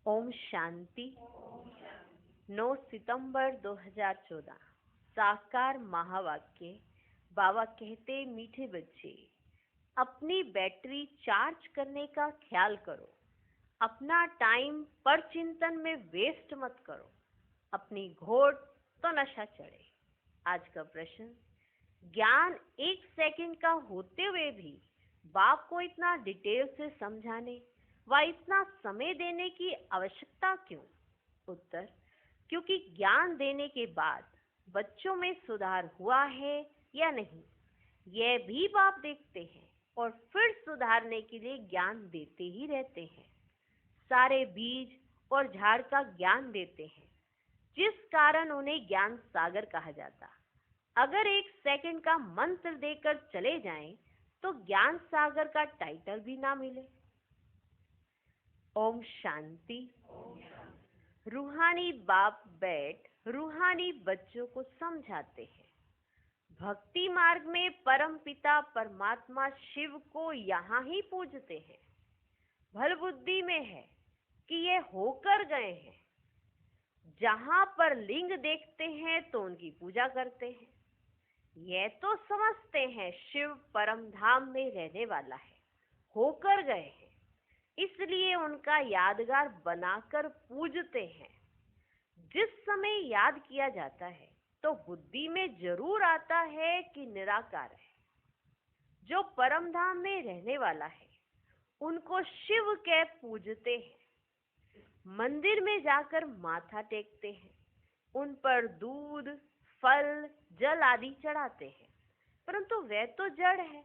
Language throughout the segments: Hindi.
ओम शांति। 9 सितंबर 2014। साकार महावाक्य। बाबा कहते, मीठे बच्चे, अपनी बैटरी चार्ज करने का ख्याल करो। अपना टाइम पर चिंतन में वेस्ट मत करो। अपनी घोट तो नशा चढ़े। आज का प्रश्न, ज्ञान 1 सेकंड का होते हुए भी बाप को इतना डिटेल से समझाने व इतना समय देने की आवश्यकता क्यों? उत्तर, क्योंकि ज्ञान देने के बाद बच्चों में सुधार हुआ है या नहीं, यह भी बाप देखते हैं और फिर सुधारने के लिए ज्ञान देते ही रहते हैं। सारे बीज और झाड़ का ज्ञान देते हैं, जिस कारण उन्हें ज्ञान सागर कहा जाता। अगर 1 सेकंड का मंत्र देकर चले जाएं, तो ज्ञान सागर का टाइटल भी ना मिले। ओम शांति। रूहानी बाप बैठ रूहानी बच्चों को समझाते हैं। भक्ति मार्ग में परम पिता परमात्मा शिव को यहाँ ही पूजते हैं। भल बुद्धि में है कि ये होकर गए हैं। जहाँ पर लिंग देखते हैं तो उनकी पूजा करते हैं। यह तो समझते हैं शिव परम धाम में रहने वाला है, होकर गए हैं, इसलिए उनका यादगार बनाकर पूजते हैं। जिस समय याद किया जाता है तो बुद्धि में जरूर आता है कि निराकार है, जो परम धाम में रहने वाला है, उनको शिव के पूजते हैं। मंदिर में जाकर माथा टेकते हैं, उन पर दूध, फल, जल आदि चढ़ाते हैं, परंतु वे तो जड़ है।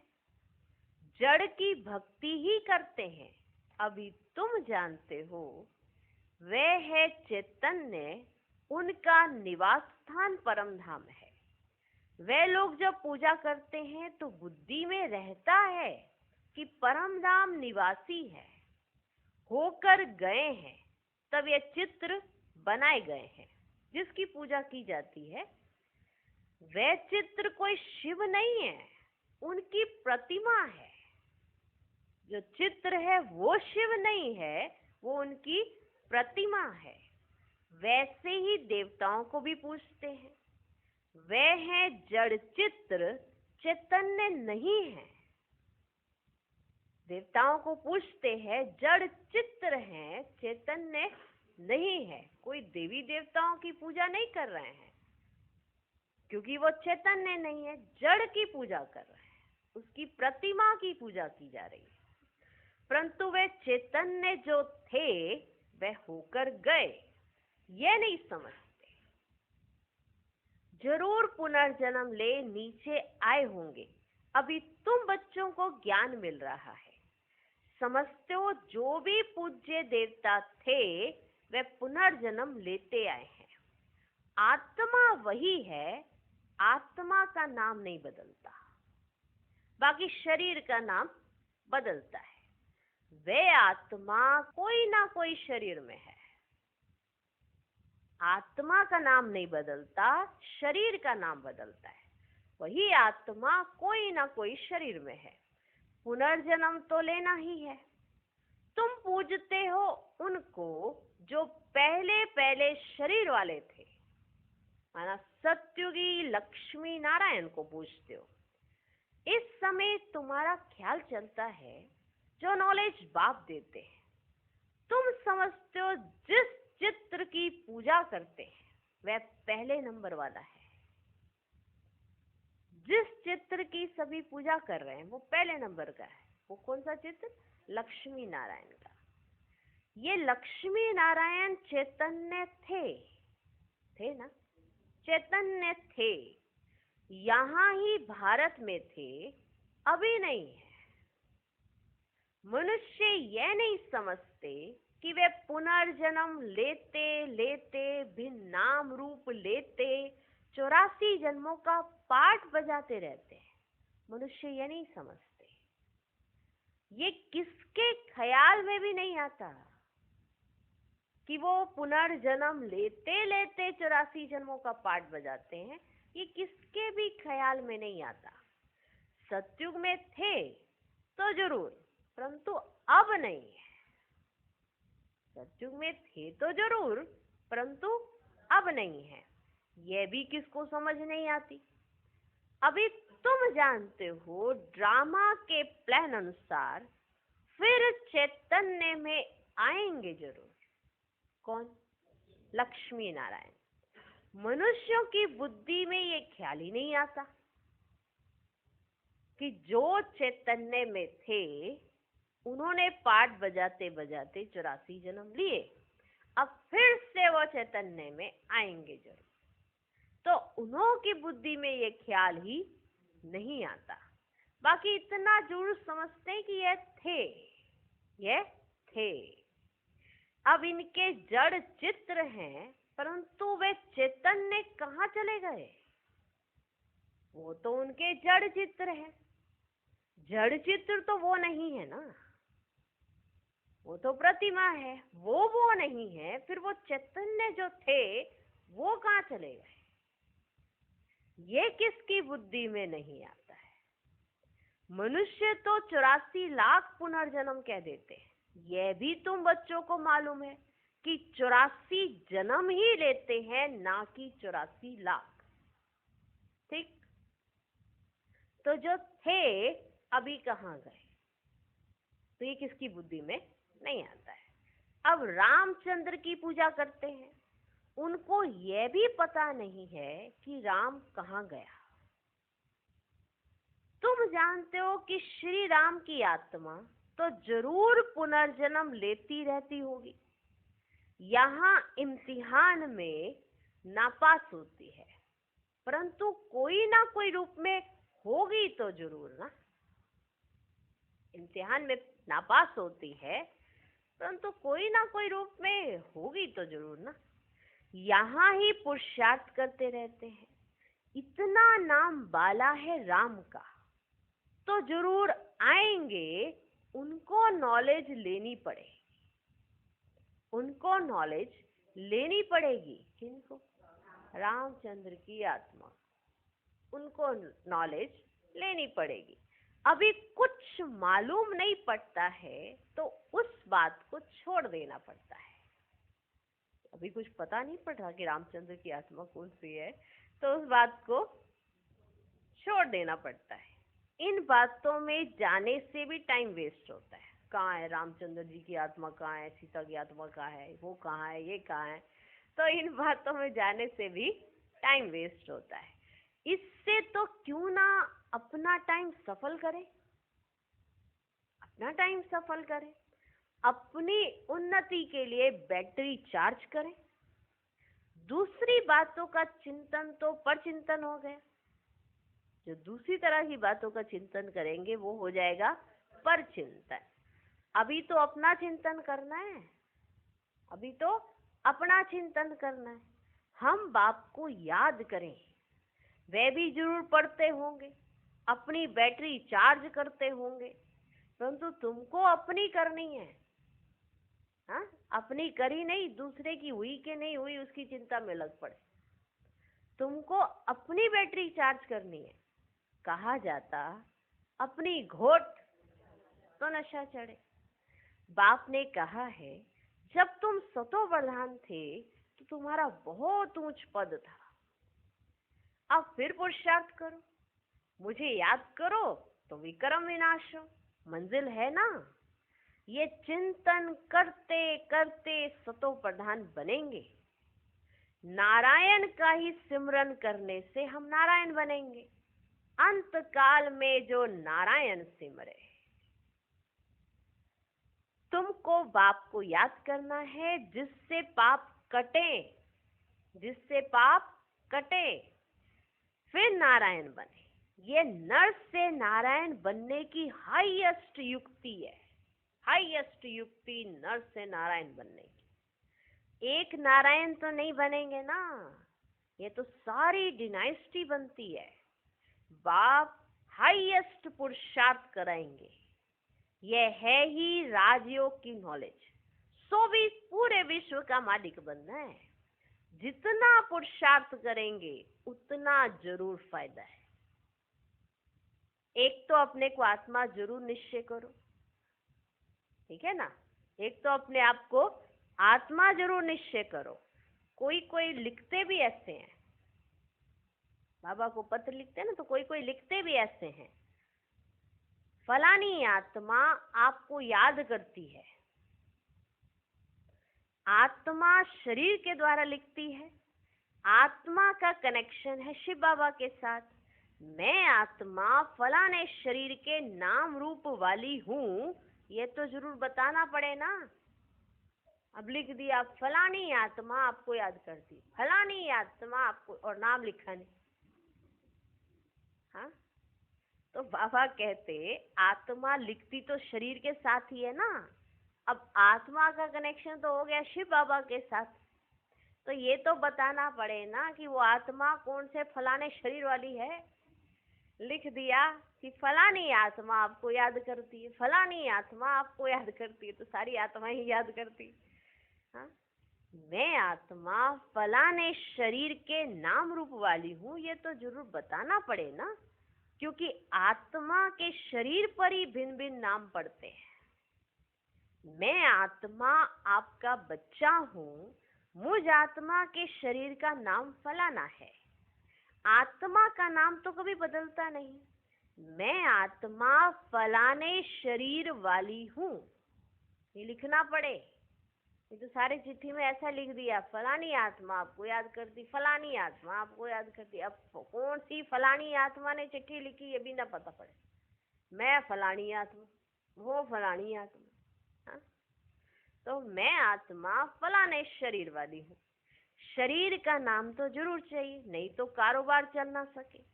जड़ की भक्ति ही करते हैं। अभी तुम जानते हो, वे है चैतन्य, उनका निवास स्थान परम धाम है। वे लोग जब पूजा करते हैं तो बुद्धि में रहता है कि परम धाम निवासी है, होकर गए हैं, तब ये चित्र बनाए गए हैं जिसकी पूजा की जाती है। वे चित्र कोई शिव नहीं है, उनकी प्रतिमा है। जो चित्र है वो शिव नहीं है, वो उनकी प्रतिमा है। वैसे ही देवताओं को भी पूजते हैं। वे हैं जड़ चित्र, चैतन्य नहीं है। देवताओं को पूजते हैं, जड़ चित्र हैं, चैतन्य नहीं है। कोई देवी देवताओं की पूजा नहीं कर रहे हैं, क्योंकि वो चैतन्य नहीं है, जड़ की पूजा कर रहे हैं, उसकी प्रतिमा की पूजा की जा रही है। परंतु वे चैतन्य जो थे वे होकर गए, ये नहीं समझते। जरूर पुनर्जन्म ले नीचे आए होंगे। अभी तुम बच्चों को ज्ञान मिल रहा है। समझते हो, जो भी पूज्य देवता थे वे पुनर्जन्म लेते आए हैं। आत्मा वही है, आत्मा का नाम नहीं बदलता, बाकी शरीर का नाम बदलता है। वे आत्मा कोई ना कोई शरीर में है। आत्मा का नाम नहीं बदलता, शरीर का नाम बदलता है। वही आत्मा कोई ना कोई शरीर में है। पुनर्जन्म तो लेना ही है। तुम पूजते हो उनको जो पहले पहले शरीर वाले थे, माना सत्युगी लक्ष्मी नारायण को पूजते हो। इस समय तुम्हारा ख्याल चलता है जो नॉलेज बाप देते हैं। तुम समझते हो जिस चित्र की पूजा करते हैं वह पहले नंबर वाला है। जिस चित्र की सभी पूजा कर रहे हैं वो पहले नंबर का है। वो कौन सा चित्र? लक्ष्मी नारायण का। ये लक्ष्मी नारायण चैतन्य थे ना, चैतन्य थे। यहाँ ही भारत में थे, अभी नहीं है। मनुष्य यह नहीं समझते कि वे पुनर्जन्म लेते लेते, भिन्न नाम रूप लेते 84 जन्मों का पाठ बजाते रहते हैं। मनुष्य यह नहीं समझते। ये किसके ख्याल में भी नहीं आता कि वो पुनर्जन्म लेते लेते 84 जन्मों का पाठ बजाते हैं। ये किसके भी ख्याल में नहीं आता। सतयुग में थे तो जरूर, परंतु अब नहीं है। सतयुग में थे तो जरूर, परंतु अब नहीं है। यह भी किसको समझ नहीं आती। अभी तुम जानते हो ड्रामा के प्लान अनुसार फिर चैतन्य में आएंगे जरूर। कौन? लक्ष्मी नारायण। मनुष्यों की बुद्धि में ये ख्याल ही नहीं आता कि जो चैतन्य में थे उन्होंने पाठ बजाते बजाते 84 जन्म लिए, अब फिर से वो चैतन्य में आएंगे जरूर। तो उन्हों की बुद्धि में ये ख्याल ही नहीं आता। बाकी इतना जरूर समझते हैं कि ये थे। अब इनके जड़ चित्र हैं, परंतु वे चैतन्य कहाँ चले गए? वो तो उनके जड़ चित्र है। जड़ चित्र तो वो नहीं है ना, वो तो प्रतिमा है। वो नहीं है, फिर वो चैतन्य जो थे वो कहाँ चले गए? ये किसकी बुद्धि में नहीं आता है। मनुष्य तो 84 लाख पुनर्जन्म कह देते हैं। यह भी तुम बच्चों को मालूम है कि 84 जन्म ही लेते हैं, ना कि 84 लाख। ठीक? तो जो थे अभी कहाँ गए? तो ये किसकी बुद्धि में नहीं आता है। अब रामचंद्र की पूजा करते हैं, उनको यह भी पता नहीं है कि राम कहाँ गया। तुम जानते हो कि श्री राम की आत्मा तो जरूर पुनर्जन्म लेती रहती होगी। यहाँ इम्तिहान में नापास होती है, परंतु कोई ना कोई रूप में होगी तो जरूर ना। इम्तिहान में नापास होती है, परंतु कोई ना कोई रूप में होगी तो जरूर ना। यहाँ ही पुरुषार्थ करते रहते हैं। इतना नाम बाला है राम का, तो जरूर आएंगे। उनको नॉलेज लेनी पड़ेगी। उनको नॉलेज लेनी पड़ेगी। किनको? रामचंद्र की आत्मा। उनको नॉलेज लेनी पड़ेगी। अभी कुछ मालूम नहीं पड़ता है तो उस बात को छोड़ देना पड़ता है। अभी कुछ पता नहीं पड़ रहा कि रामचंद्र की आत्मा कौन सी है, तो उस बात को छोड़ देना पड़ता है। इन बातों में जाने से भी टाइम वेस्ट होता है। कहाँ है रामचंद्र जी की आत्मा, कहाँ है सीता की आत्मा, कहाँ है वो, कहाँ है ये, कहाँ है। तो इन बातों में जाने से भी टाइम वेस्ट होता है। इससे तो क्यों ना अपना टाइम सफल करें। अपना टाइम सफल करें, अपनी उन्नति के लिए बैटरी चार्ज करें। दूसरी बातों का चिंतन तो परचिंतन हो गया। जो दूसरी तरह की बातों का चिंतन करेंगे वो हो जाएगा परचिंतन। अभी तो अपना चिंतन करना है। अभी तो अपना चिंतन करना है। हम बाप को याद करें। वे भी जरूर पढ़ते होंगे, अपनी बैटरी चार्ज करते होंगे, परंतु तुमको अपनी करनी है। हाँ, अपनी करी नहीं, दूसरे की हुई कि नहीं हुई उसकी चिंता में लग पड़े। तुमको अपनी बैटरी चार्ज करनी है। कहा जाता अपनी घोट तो नशा चढ़े। बाप ने कहा है जब तुम सतो प्रधान थे तो तुम्हारा बहुत ऊंच पद था। अब फिर पुरुषार्थ करो, मुझे याद करो तो विक्रम विनाश हो। मंजिल है ना। ये चिंतन करते करते सतो प्रधान बनेंगे। नारायण का ही सिमरन करने से हम नारायण बनेंगे। अंत काल में जो नारायण सिमरे। तुमको बाप को याद करना है जिससे पाप कटे, जिससे पाप कटे, फिर नारायण बने। ये नर से नारायण बनने की हाईएस्ट युक्ति है। हाईएस्ट युक्ति नर से नारायण बनने की। एक नारायण तो नहीं बनेंगे ना, ये तो सारी डिनाइस्टी बनती है। बाप हाईएस्ट पुरुषार्थ कराएंगे। यह है ही राजयोग की नॉलेज। सो भी पूरे विश्व का मालिक बनना है। जितना पुरुषार्थ करेंगे उतना जरूर फायदा है। एक तो अपने को आत्मा जरूर निश्चय करो, ठीक है ना। एक तो अपने आप को आत्मा जरूर निश्चय करो। कोई कोई लिखते भी ऐसे हैं, बाबा को पत्र लिखते हैं ना, तो कोई कोई लिखते भी ऐसे हैं, फलानी आत्मा आपको याद करती है। आत्मा शरीर के द्वारा लिखती है, आत्मा का कनेक्शन है शिव बाबा के साथ। मैं आत्मा फलाने शरीर के नाम रूप वाली हूँ, ये तो जरूर बताना पड़े ना। अब लिख दिया फलानी आत्मा आपको याद करती, फलानी आत्मा आपको, और नाम लिखा नहीं। हाँ, तो बाबा कहते आत्मा लिखती तो शरीर के साथ ही है ना। अब आत्मा का कनेक्शन तो हो गया शिव बाबा के साथ, तो ये तो बताना पड़े ना कि वो आत्मा कौन से फलाने शरीर वाली है। लिख दिया कि फलानी आत्मा आपको याद करती है, फलानी आत्मा आपको याद करती है, तो सारी आत्मा ही याद करती। हाँ, मैं आत्मा फलाने शरीर के नाम रूप वाली हूँ, ये तो जरूर बताना पड़े ना, क्योंकि आत्मा के शरीर पर ही भिन्न भिन्न नाम पड़ते हैं। मैं आत्मा आपका बच्चा हूँ, मुझ आत्मा के शरीर का नाम फलाना है। आत्मा का नाम तो कभी बदलता नहीं। मैं आत्मा फलाने शरीर वाली हूँ, ये लिखना पड़े। ये तो सारे चिट्ठी में ऐसा लिख दिया, फलानी आत्मा आपको याद करती, फलानी आत्मा आपको याद करती। अब कौन सी फलानी आत्मा ने चिट्ठी लिखी ये भी ना पता पड़े। मैं फलानी आत्मा, वो फलानी आत्मा। हाँ? तो मैं आत्मा फलाने शरीर वाली हूँ। शरीर का नाम तो जरूर चाहिए, नहीं तो कारोबार चल ना सके।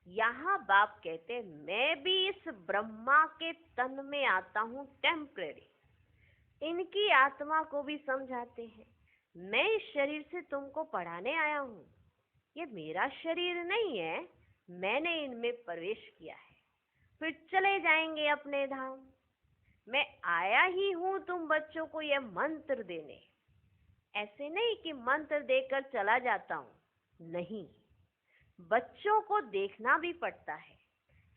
यहाँ बाप कहते मैं भी इस ब्रह्मा के तन में आता हूँ टेम्परेरी। इनकी आत्मा को भी समझाते हैं, मैं इस शरीर से तुमको पढ़ाने आया हूँ, ये मेरा शरीर नहीं है, मैंने इनमें प्रवेश किया है, फिर चले जाएंगे अपने धाम। मैं आया ही हूँ तुम बच्चों को ये मंत्र देने, ऐसे नहीं कि मंत्र देकर चला जाता हूँ, नहीं। बच्चों को देखना भी पड़ता है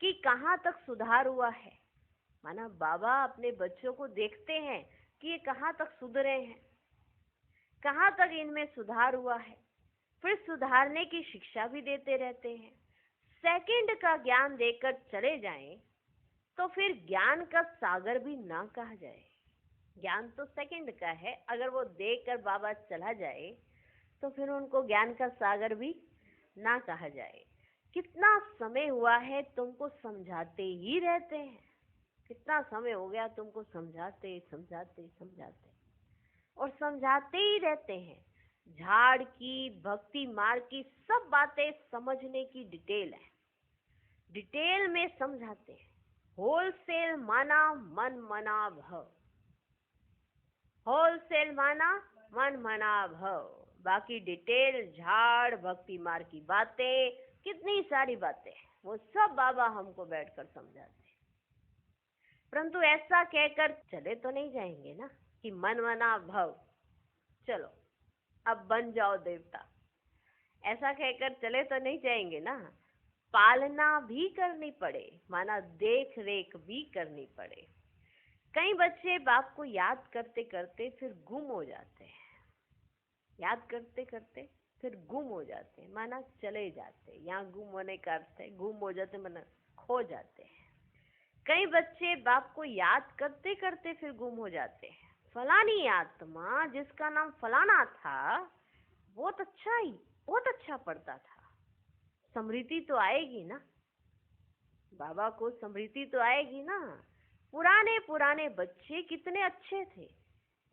कि कहाँ तक सुधार हुआ है। माना बाबा अपने बच्चों को देखते हैं कि ये कहाँ तक सुधरे हैं, कहाँ तक इनमें सुधार हुआ है, फिर सुधारने की शिक्षा भी देते रहते हैं। सेकंड का ज्ञान देकर चले जाएं तो फिर ज्ञान का सागर भी ना कहा जाए। ज्ञान तो सेकंड का है, अगर वो देकर बाबा चला जाए तो फिर उनको ज्ञान का सागर भी ना कहा जाए। कितना समय हुआ है तुमको समझाते ही रहते हैं, कितना समय हो गया तुमको समझाते समझाते समझाते, और समझाते ही रहते हैं। झाड़ की, भक्ति मार्ग की सब बातें समझने की डिटेल है, डिटेल में समझाते हैं। होलसेल माना मन मना भव, होलसेल माना मन मना भव, बाकी डिटेल झाड़ भक्ति मार्ग की बातें, कितनी सारी बातें, वो सब बाबा हमको बैठकर समझाते हैं। परंतु ऐसा कहकर चले तो नहीं जाएंगे ना कि मन मना भव, चलो अब बन जाओ देवता, ऐसा कहकर चले तो नहीं जाएंगे ना। पालना भी करनी पड़े, माना देख रेख भी करनी पड़े। कई बच्चे बाप को याद करते करते फिर गुम हो जाते हैं, याद करते करते फिर गुम हो जाते हैं, माना चले जाते हैं। यहाँ गुम होने का अर्थ है गुम हो जाते, माना खो जाते हैं। कई बच्चे बाप को याद करते करते फिर गुम हो जाते हैं। फलानी आत्मा जिसका नाम फलाना था, बहुत अच्छा पढ़ता था, स्मृति तो आएगी ना, बाबा को स्मृति तो आएगी ना। पुराने पुराने बच्चे कितने अच्छे थे,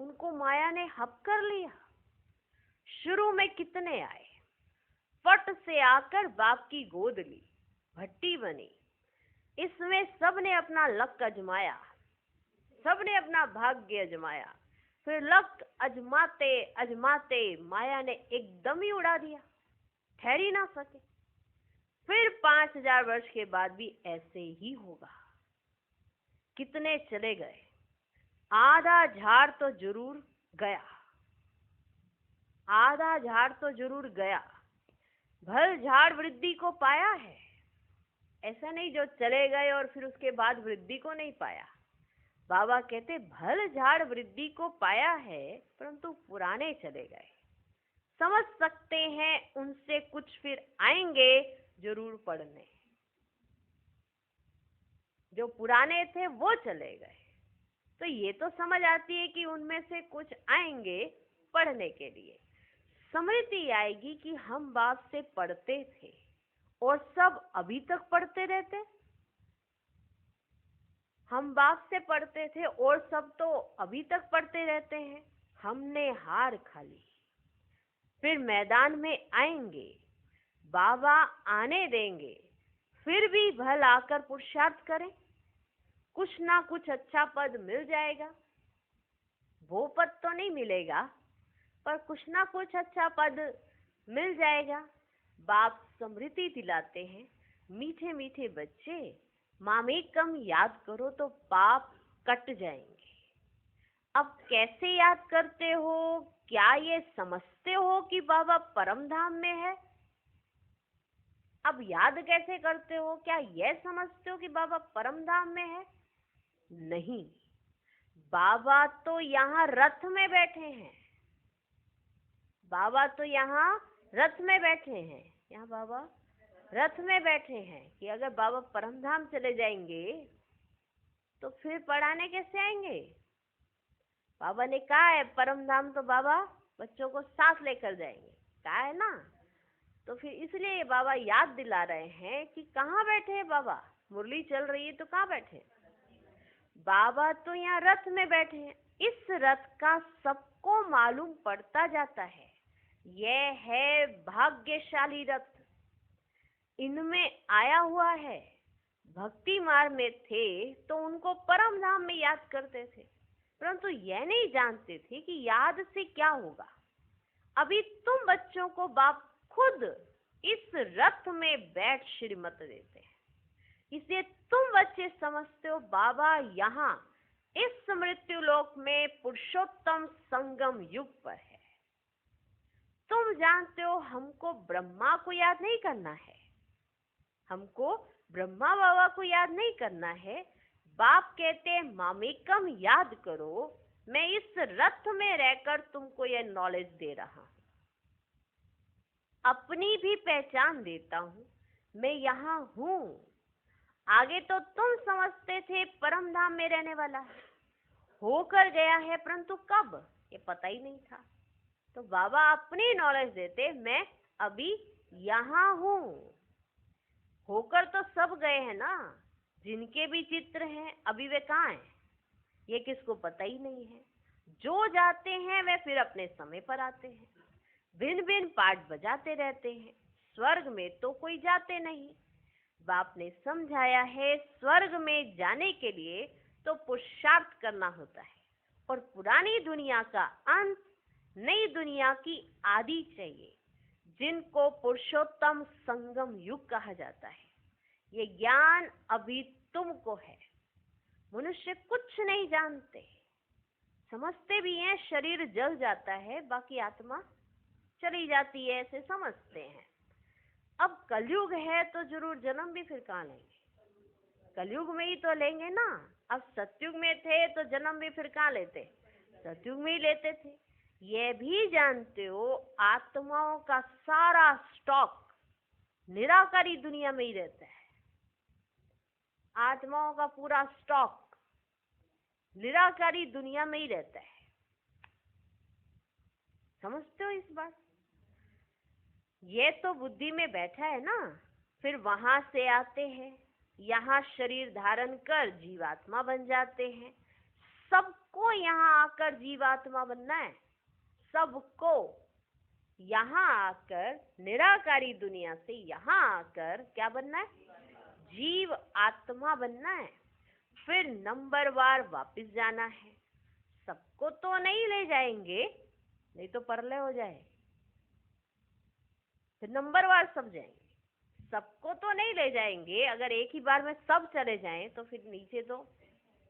उनको माया ने हप कर लिया। शुरू में कितने आए, फट से आकर बाप की गोद ली, भट्टी बनी, इसमें सबने अपना लक अजमाया, सबने अपना भाग्य अजमाया। फिर लक अजमाते अजमाते माया ने एकदम ही उड़ा दिया, ठहर ही ना सके। फिर 5000 वर्ष के बाद भी ऐसे ही होगा। कितने चले गए, आधा झाड़ तो जरूर गया, आधा झाड़ तो जरूर गया, भल झाड़ वृद्धि को पाया है। ऐसा नहीं जो चले गए और फिर उसके बाद वृद्धि को नहीं पाया, बाबा कहते भल झाड़ वृद्धि को पाया है परंतु पुराने चले गए। समझ सकते हैं उनसे कुछ फिर आएंगे जरूर पढ़ने। जो पुराने थे वो चले गए, तो ये तो समझ आती है कि उनमें से कुछ आएंगे पढ़ने के लिए। स्मृति आएगी कि हम बाप से पढ़ते थे और सब अभी तक पढ़ते रहते। हम बाप से पढ़ते थे और सब तो अभी तक पढ़ते रहते हैं। हमने हार खा ली। फिर मैदान में आएंगे, बाबा आने देंगे, फिर भी भल आकर पुरुषार्थ करें। कुछ ना कुछ अच्छा पद मिल जाएगा। वो पद तो नहीं मिलेगा पर कुछ ना कुछ अच्छा पद मिल जाएगा। बाप स्मृति दिलाते हैं, मीठे मीठे बच्चे मामेकम याद करो तो पाप कट जाएंगे। अब कैसे याद करते हो? क्या ये समझते हो कि बाबा परम धाम में है? अब याद कैसे करते हो? क्या यह समझते हो कि बाबा परम धाम में है? नहीं, बाबा तो यहाँ रथ में बैठे हैं। बाबा तो यहाँ रथ में बैठे हैं। यहाँ बाबा रथ में बैठे हैं कि अगर बाबा परम धाम चले जाएंगे तो फिर पढ़ाने कैसे आएंगे? बाबा ने कहा है परम धाम तो बाबा बच्चों को साथ लेकर जाएंगे, कहा है ना। तो फिर इसलिए बाबा याद दिला रहे हैं कि कहाँ बैठे हैं बाबा। मुरली चल रही है तो कहाँ बैठे? बाबा तो यहाँ रथ में बैठे हैं। इस रथ का सबको मालूम पड़ता जाता है। यह है भाग्यशाली रथ, इनमें आया हुआ है। भक्ति मार्ग में थे तो उनको परम धाम में याद करते थे, परंतु यह नहीं जानते थे कि याद से क्या होगा। अभी तुम बच्चों को बाप खुद इस रथ में बैठ श्रीमत देते हैं, इसलिए तुम बच्चे समझते हो बाबा यहाँ इस मृत्यु लोक में पुरुषोत्तम संगम युग पर है। तुम जानते हो हमको ब्रह्मा को याद नहीं करना है, हमको ब्रह्मा बाबा को याद नहीं करना है। बाप कहते हैं मामेकम याद करो, मैं इस रथ में रहकर तुमको यह नॉलेज दे रहा हूं। अपनी भी पहचान देता हूं, मैं यहाँ हूं। आगे तो तुम समझते थे परम धाम में रहने वाला है, होकर गया है, परंतु कब ये पता ही नहीं था। तो बाबा अपनी नॉलेज देते, मैं अभी यहाँ हूं। होकर तो सब गए हैं ना, जिनके भी चित्र हैं अभी वे कहाँ हैं ये किसको पता ही नहीं है। जो जाते हैं वे फिर अपने समय पर आते हैं, भिन्न भिन्न पाठ बजाते रहते हैं। स्वर्ग में तो कोई जाते नहीं। बाप ने समझाया है स्वर्ग में जाने के लिए तो पुरुषार्थ करना होता है, और पुरानी दुनिया का अंत नई दुनिया की आदि चाहिए, जिनको पुरुषोत्तम संगम युग कहा जाता है। ये ज्ञान अभी तुमको है। मनुष्य कुछ नहीं जानते, समझते भी हैं शरीर जल जाता है बाकी आत्मा चली जाती है, ऐसे समझते हैं। अब कलयुग है तो जरूर जन्म भी फिर कहाँ लेंगे? कलयुग में ही तो लेंगे ना। अब सतयुग में थे तो जन्म भी फिर कहाँ लेते? सतयुग में ही लेते थे। ये भी जानते हो आत्माओं का सारा स्टॉक निराकारी दुनिया में ही रहता है। आत्माओं का पूरा स्टॉक निराकारी दुनिया में ही रहता है। समझते हो इस बात? ये तो बुद्धि में बैठा है ना, फिर वहां से आते हैं, यहाँ शरीर धारण कर जीवात्मा बन जाते हैं। सबको यहाँ आकर जीवात्मा बनना है, सबको यहाँ आकर निराकारी दुनिया से यहाँ आकर क्या बनना है? जीव आत्मा बनना है। फिर नंबरवार वापस जाना है। सबको तो नहीं ले जाएंगे, नहीं तो परलय हो जाए। फिर नंबरवार सब जाएंगे। सबको तो नहीं ले जाएंगे, अगर एक ही बार में सब चले जाएं तो फिर नीचे तो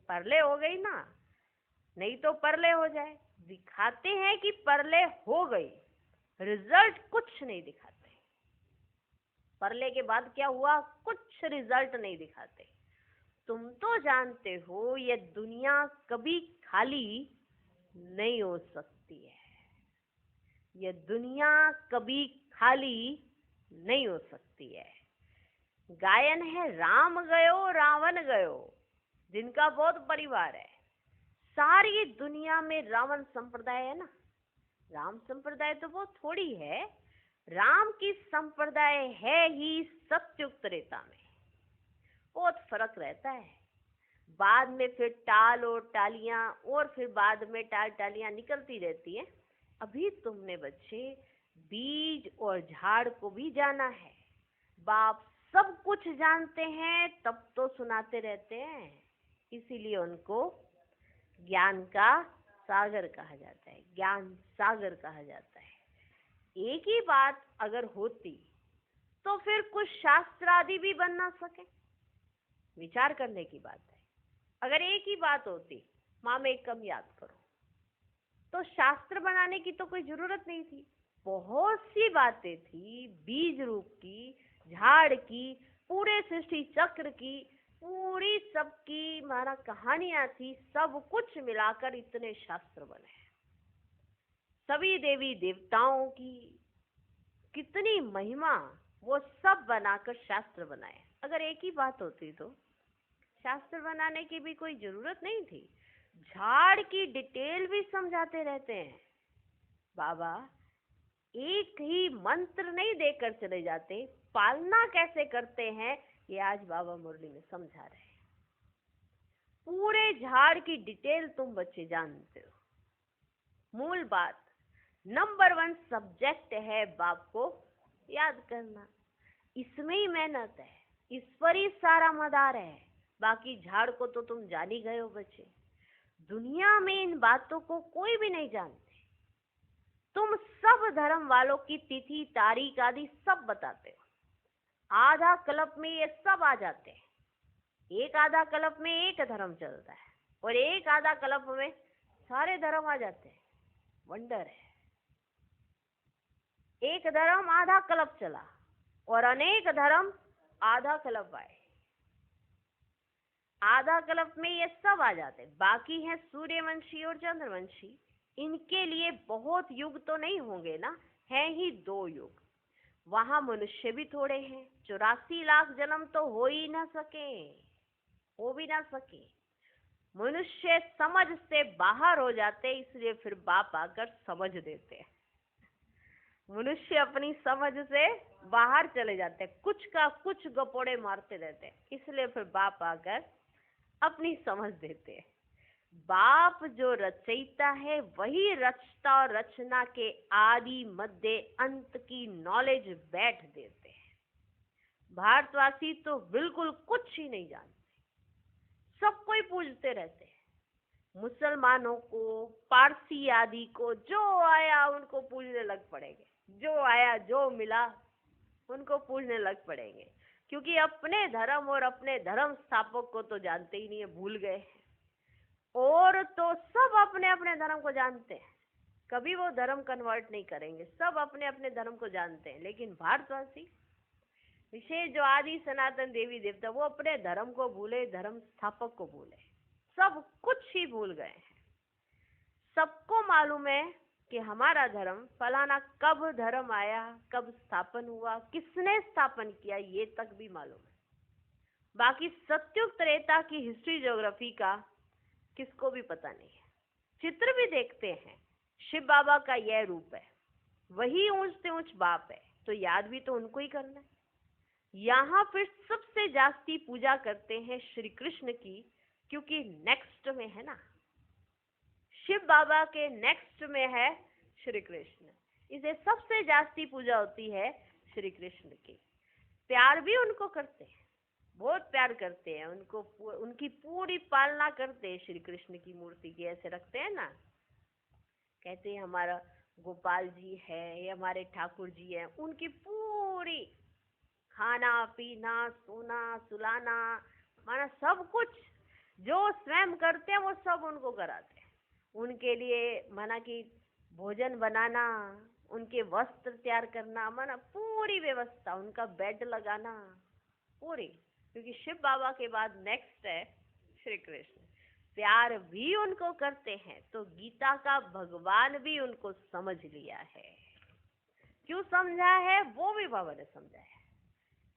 परलय हो गई ना, नहीं तो परलय हो जाए। दिखाते हैं कि परलय हो गई, रिजल्ट कुछ नहीं दिखाते। परलय के बाद क्या हुआ, कुछ रिजल्ट नहीं दिखाते। तुम तो जानते हो ये दुनिया कभी खाली नहीं हो सकती है। ये दुनिया कभी खाली नहीं हो सकती है। गायन है राम गयो रावण गयो, जिनका बहुत परिवार है। सारी दुनिया में रावण संप्रदाय है ना, राम संप्रदाय तो बहुत थोड़ी है। राम की संप्रदाय है ही सत्युग त्रेता में, बहुत फर्क रहता है। बाद में फिर टाल और टालियां, और फिर बाद में टाल टालियां निकलती रहती है। अभी तुमने बच्चे बीज और झाड़ को भी जाना है। बाप सब कुछ जानते हैं तब तो सुनाते रहते हैं, इसीलिए उनको ज्ञान का सागर कहा जाता है, ज्ञान सागर कहा जाता है। एक ही बात अगर होती तो फिर कुछ शास्त्र आदि भी बन ना सके, विचार करने की बात है। अगर एक ही बात होती, मामेकम याद करो, तो शास्त्र बनाने की तो कोई जरूरत नहीं थी। बहुत सी बातें थी, बीज रूप की, झाड़ की, पूरे सृष्टि चक्र की, पूरी सबकी माना कहानियां थी। सब कुछ मिलाकर इतने शास्त्र बने। सभी देवी देवताओं की कितनी महिमा, वो सब बनाकर शास्त्र बनाए। अगर एक ही बात होती तो शास्त्र बनाने की भी कोई जरूरत नहीं थी। झाड़ की डिटेल भी समझाते रहते हैं बाबा। एक ही मंत्र नहीं देकर चले जाते, पालना कैसे करते हैं ये आज बाबा मुरली में समझा रहे हैं। पूरे झाड़ की डिटेल तुम बच्चे जानते हो। मूल बात, नंबर 1 सब्जेक्ट है बाप को याद करना। इसमें ही मेहनत है, इस पर ही सारा मदार है। बाकी झाड़ को तो तुम जान ही गए हो बच्चे। दुनिया में इन बातों को कोई भी नहीं जानते। तुम सब धर्म वालों की तिथि तारीख आदि सब बताते हो। आधा कल्प में ये सब आ जाते हैं। एक आधा कल्प में एक धर्म चलता है और एक आधा कल्प में सारे धर्म आ जाते हैं। वंडर है। एक धर्म आधा कल्प चला और अनेक धर्म आधा कल्प आए। आधा कल्प में ये सब आ जाते। बाकी हैं सूर्यवंशी और चंद्रवंशी, इनके लिए बहुत युग तो नहीं होंगे ना, है ही 2 युग। वहां मनुष्य भी थोड़े हैं, 84 लाख जन्म तो हो ही ना सके, हो भी ना सके। मनुष्य समझ से बाहर हो जाते, इसलिए फिर बाप आकर समझ देते हैं। मनुष्य अपनी समझ से बाहर चले जाते, कुछ का कुछ गपोड़े मारते रहते, इसलिए फिर बाप आकर अपनी समझ देते हैं। बाप जो रचयिता है वही रचता और रचना के आदि मध्य अंत की नॉलेज बैठ देते हैं। भारतवासी तो बिल्कुल कुछ ही नहीं जानते, सबको ही पूजते रहते हैं। मुसलमानों को, पारसी आदि को, जो आया उनको पूजने लग पड़ेंगे। जो आया जो मिला उनको पूजने लग पड़ेंगे, क्योंकि अपने धर्म और अपने धर्म स्थापक को तो जानते ही नहीं है, भूल गए हैं। और तो सब अपने अपने धर्म को जानते हैं, कभी वो धर्म कन्वर्ट नहीं करेंगे, सब अपने अपने धर्म को जानते हैं। लेकिन भारतवासी विशेष जो आदि सनातन देवी देवता, वो अपने धर्म को भूले, धर्म स्थापक को भूले, सब कुछ ही भूल गए हैं। सबको मालूम है कि हमारा धर्म फलाना कब धर्म आया, कब स्थापन हुआ, किसने स्थापन किया, ये तक भी मालूम है। बाकी सत्युग त्रेता की हिस्ट्री ज्योग्राफी का किसको भी पता नहीं है। चित्र भी देखते हैं, शिव बाबा का यह रूप है, वही ऊंच से ऊंच बाप है, तो याद भी तो उनको ही करना है। यहाँ फिर सबसे जास्ती पूजा करते हैं श्री कृष्ण की, क्योंकि नेक्स्ट में है ना, शिव बाबा के नेक्स्ट में है श्री कृष्ण, इसे सबसे जास्ती पूजा होती है श्री कृष्ण की। प्यार भी उनको करते हैं, बहुत प्यार करते हैं उनको, उनकी पूरी पालना करते हैं। श्री कृष्ण की मूर्ति की ऐसे रखते हैं ना, कहते हैं हमारा गोपाल जी है, ये हमारे ठाकुर जी है, उनकी पूरी खाना पीना सोना सुलाना माना सब कुछ जो स्वयं करते हैं वो सब उनको कराते हैं। उनके लिए माना कि भोजन बनाना, उनके वस्त्र तैयार करना, माना पूरी व्यवस्था, उनका बेड लगाना पूरी। क्योंकि शिव बाबा के बाद नेक्स्ट है श्री कृष्ण। प्यार भी उनको करते हैं, तो गीता का भगवान भी उनको समझ लिया है। क्यों समझा है वो भी बाबा ने समझा है।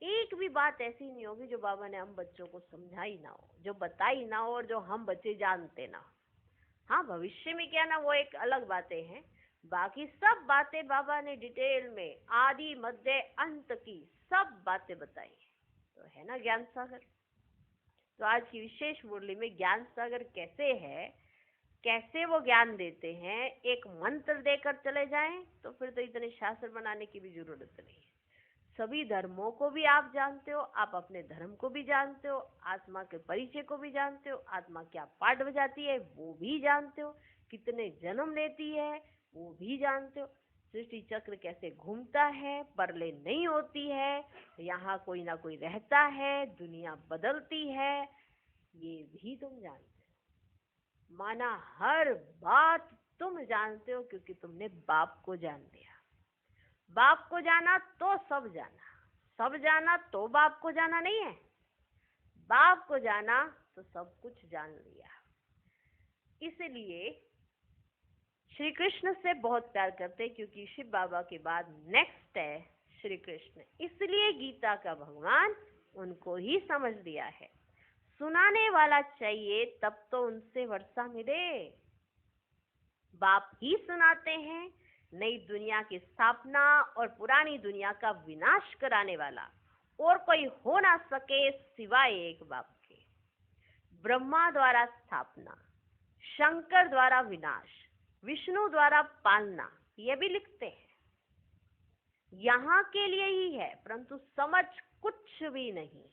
एक भी बात ऐसी नहीं होगी जो बाबा ने हम बच्चों को समझाई ना हो, जो बताई ना हो और जो हम बच्चे जानते ना हो। हाँ, भविष्य में क्या ना वो एक अलग बातें हैं, बाकी सब बातें बाबा ने डिटेल में आदि मध्य अंत की सब बातें बताई है। तो है ना ज्ञान सागर। तो आज की विशेष मुरली में ज्ञान सागर कैसे है, कैसे वो ज्ञान देते हैं, एक मंत्र देकर चले जाएं तो फिर तो इतने शास्त्र बनाने की भी जरूरत नहीं है। सभी धर्मों को भी आप जानते हो, आप अपने धर्म को भी जानते हो, आत्मा के परिचय को भी जानते हो, आत्मा क्या पाठ बजाती है वो भी जानते हो, कितने जन्म लेती है वो भी जानते हो, सृष्टि चक्र कैसे घूमता है, परले नहीं होती है, यहाँ कोई ना कोई रहता है, दुनिया बदलती है, ये भी तुम जानते हो। माना हर बात तुम जानते हो, क्योंकि तुमने बाप को जान लिया। बाप को जाना तो सब जाना, सब जाना तो बाप को जाना नहीं है। बाप को जाना तो सब कुछ जान लिया। इसलिए श्री कृष्ण से बहुत प्यार करते, क्योंकि शिव बाबा के बाद नेक्स्ट है श्री कृष्ण। इसलिए गीता का भगवान उनको ही समझ लिया है। सुनाने वाला चाहिए तब तो उनसे वर्षा मिले। बाप ही सुनाते हैं। नई दुनिया की स्थापना और पुरानी दुनिया का विनाश कराने वाला और कोई हो ना सके सिवाय एक बाप के। ब्रह्मा द्वारा स्थापना, शंकर द्वारा विनाश, विष्णु द्वारा पालना, ये भी लिखते हैं। यहाँ के लिए ही है, परंतु समझ कुछ भी नहीं।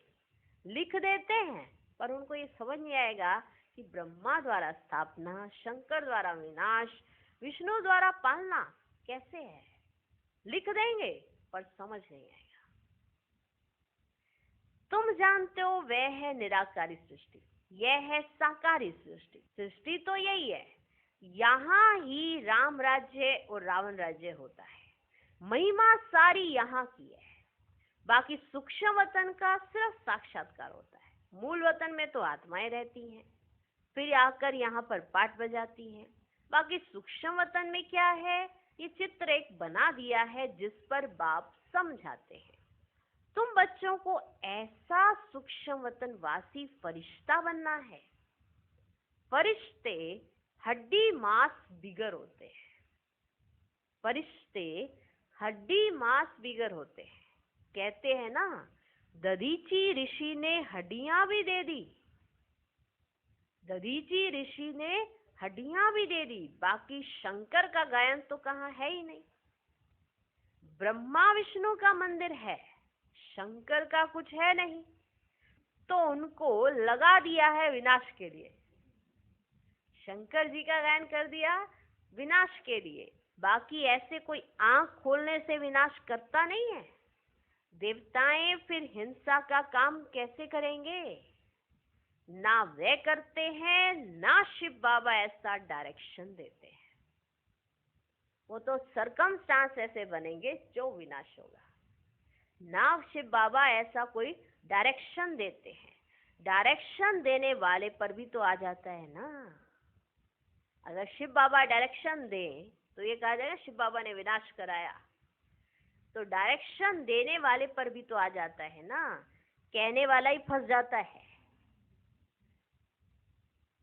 लिख देते हैं पर उनको ये समझ नहीं आएगा कि ब्रह्मा द्वारा स्थापना, शंकर द्वारा विनाश, विष्णु द्वारा पालना कैसे है। लिख देंगे पर समझ नहीं आएगा। तुम जानते हो वह है निराकारी सृष्टि, यह है साकारी सृष्टि। सृष्टि तो यही है, यहाँ ही राम राज्य और रावण राज्य होता है। महिमा सारी यहाँ की है। बाकी सूक्ष्म वतन का सिर्फ साक्षात्कार होता है। मूल वतन में तो आत्माएं रहती हैं, फिर आकर यहाँ पर पाठ बजाती हैं। बाकी सूक्ष्म वतन में क्या है, ये चित्र एक बना दिया है जिस पर बाप समझाते हैं। तुम बच्चों को ऐसा सूक्ष्म वतन वासी फरिश्ता बनना है। फरिश्ते हड्डी मांस बिगर होते हैं। फरिश्ते हड्डी मांस बिगर होते हैं। कहते हैं ना, दधीची ऋषि ने हड्डियां भी दे दी। दधीची ऋषि ने हड्डियां भी दे दी, बाकी शंकर का गायन तो कहाँ है ही नहीं। ब्रह्मा विष्णु का मंदिर है, शंकर का कुछ है नहीं, तो उनको लगा दिया है विनाश के लिए। शंकर जी का गायन कर दिया विनाश के लिए। बाकी ऐसे कोई आंख खोलने से विनाश करता नहीं है। देवताएं फिर हिंसा का काम कैसे करेंगे? ना वे करते हैं, ना शिव बाबा ऐसा डायरेक्शन देते हैं। वो तो सरकमस्टांस ऐसे बनेंगे जो विनाश होगा। ना शिव बाबा ऐसा कोई डायरेक्शन देते हैं। डायरेक्शन देने वाले पर भी तो आ जाता है ना। अगर शिव बाबा डायरेक्शन दें तो ये कहा जाएगा शिव बाबा ने विनाश कराया। तो डायरेक्शन देने वाले पर भी तो आ जाता है ना। कहने वाला ही फंस जाता है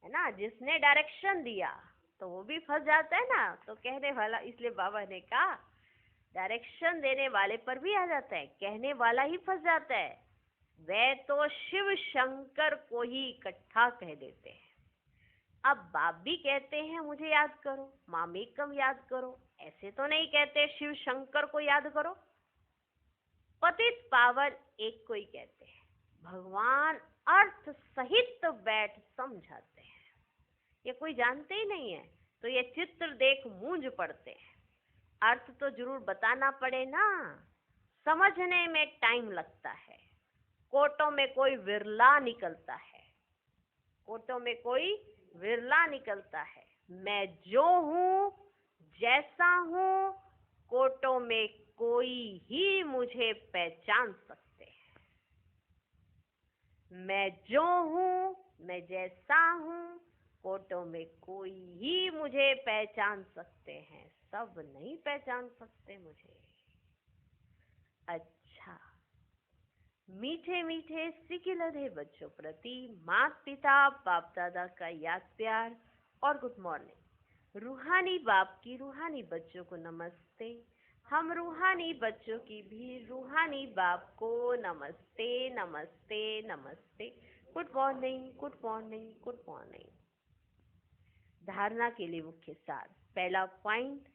ना। जिसने डायरेक्शन दिया तो वो भी फंस जाता है ना। तो कहने वाला, इसलिए बाबा ने कहा डायरेक्शन देने वाले पर भी आ जाता है, कहने वाला ही फंस जाता है। वे तो शिव शंकर को ही इकट्ठा कह देते हैं। अब बाप भी कहते हैं मुझे याद करो, मामेकम याद करो, ऐसे तो नहीं कहते शिव शंकर को याद करो। पतित पावन एक को ही कहते हैं। भगवान अर्थ सहित बैठ समझाते हैं। ये कोई जानते ही नहीं है तो ये चित्र देख मूंझ पड़ते हैं। अर्थ तो जरूर बताना पड़े ना, समझने में टाइम लगता है। कोटों में कोई विरला निकलता है, कोटों में कोई विरला निकलता है। मैं जो हूँ, जैसा हूँ, कोटों में कोई ही मुझे पहचान सकते हैं। मैं जो हूँ, मैं जैसा हूँ, फोटो में कोई ही मुझे पहचान सकते हैं, सब नहीं पहचान सकते मुझे। अच्छा, मीठे मीठे सिकिलधे बच्चों प्रति माता पिता बाप दादा का याद प्यार और गुड मॉर्निंग। रूहानी बाप की रूहानी बच्चों को नमस्ते। हम रूहानी बच्चों की भी रूहानी बाप को नमस्ते नमस्ते नमस्ते। Good morning, good morning, good morning. धारणा के लिए मुख्य सार। पहला पॉइंट,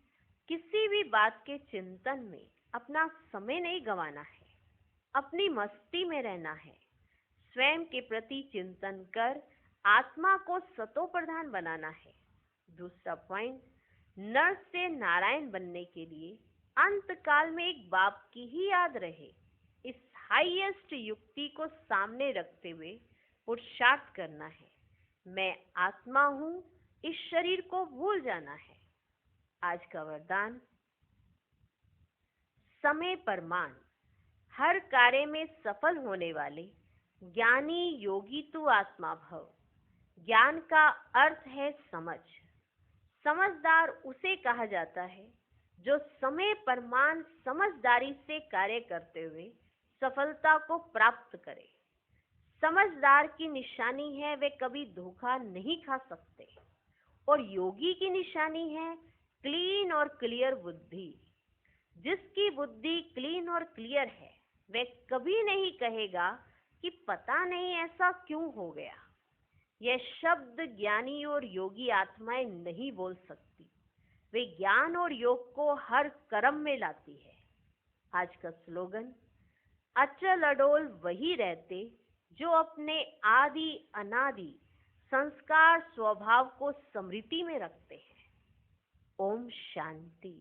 किसी भी बात के चिंतन में अपना समय नहीं गंवाना है, अपनी मस्ती में रहना है। स्वयं के प्रति चिंतन कर आत्मा को सतो प्रधान बनाना है। दूसरा पॉइंट, नर से नारायण बनने के लिए अंत काल में एक बाप की ही याद रहे, इस हाईएस्ट युक्ति को सामने रखते हुए पुरुषार्थ करना है। मैं आत्मा हूँ, इस शरीर को भूल जाना है। आज का वरदान, समय परमान। हर कार्य में सफल होने वाले ज्ञानी योगी तू आत्मा भव। ज्ञान का अर्थ है समझ। समझदार उसे कहा जाता है जो समय परमान समझदारी से कार्य करते हुए सफलता को प्राप्त करे। समझदार की निशानी है वे कभी धोखा नहीं खा सकते, और योगी की निशानी है क्लीन और क्लियर बुद्धि। जिसकी बुद्धि क्लीन और क्लियर है वह कभी नहीं कहेगा कि पता नहीं ऐसा क्यों हो गया। यह शब्द ज्ञानी और योगी आत्माएं नहीं बोल सकती। वे ज्ञान और योग को हर कर्म में लाती है। आज का स्लोगन, अचल अडोल वही रहते जो अपने आदि अनादि संस्कार स्वभाव को स्मृति में रखते हैं। ओम शांति।